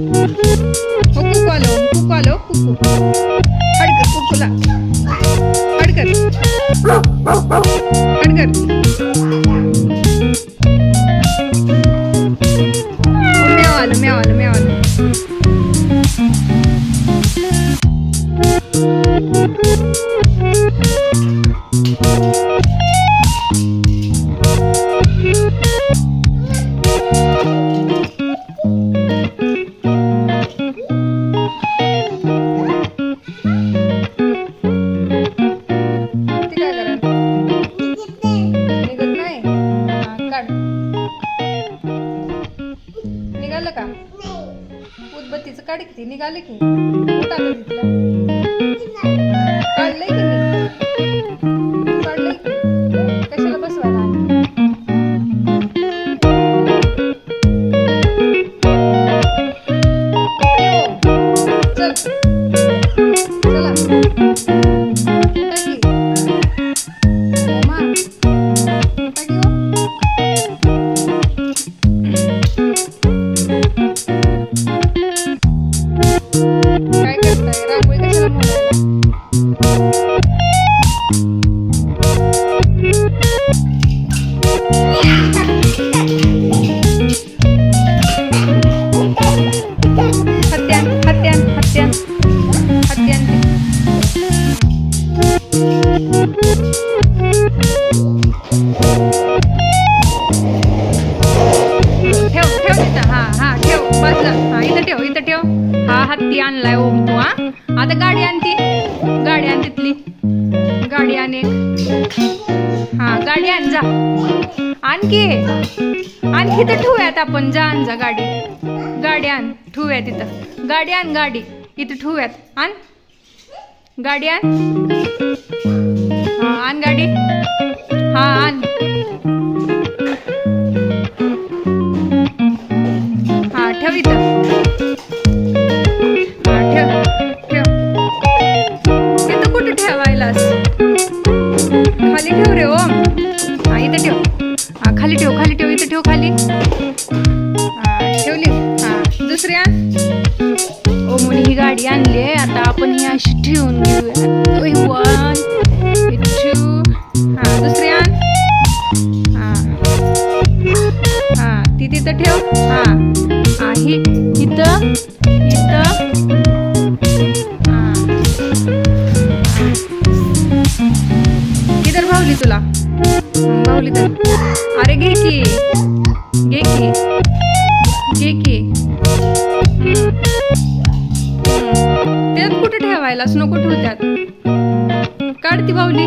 कुकू आलो, कुकू आलो, कुकू हडकर कुकूला हडकर हडकर म्याव आलं म्याव आलं म्याव आलं निघालं का उदबत्तीचं काढ किती निघालं की कुठं आलं तिथलं काढलंय की मी काढलंय की कशाला बसवायला चल चला काय करताय रांगोळी कशाला मोडायला हत्यान हत्यान हत्यान हत्यान ठेव ठेव तिथं हा हा ठेव बसला हा इथं ठेव हा हत्ती आणलाय ओम तू हा आता गाडी आणती गाडी आण तिथली गाडी आण एक हा गाडी आण जा आणखी आणखी तर ठेवूयात आपण जा आण जा गाडी आण ठेवूया तिथं गाडी आण गाडी इथं ठेवूयात आण गाडी आण हा आण गाडी हा आण हा ठेव इथं ठेवायलास खाली ठेव रे ओम हा इथं ठेव हा खाली ठेव इथं ठेव खाली हा ठेवली हा दुसऱ्या ओमने ही गाडी आणली आहे आता आपण ही अशी ठेवून घेऊया 1 2 हा दुसऱ्या हा ती तिथं ठेव हा ही इथं किधर भावली तुला भावली तर अरे घे की त्यात कुठे ठेवायलाच नको ठेव त्यात काढ ती भावली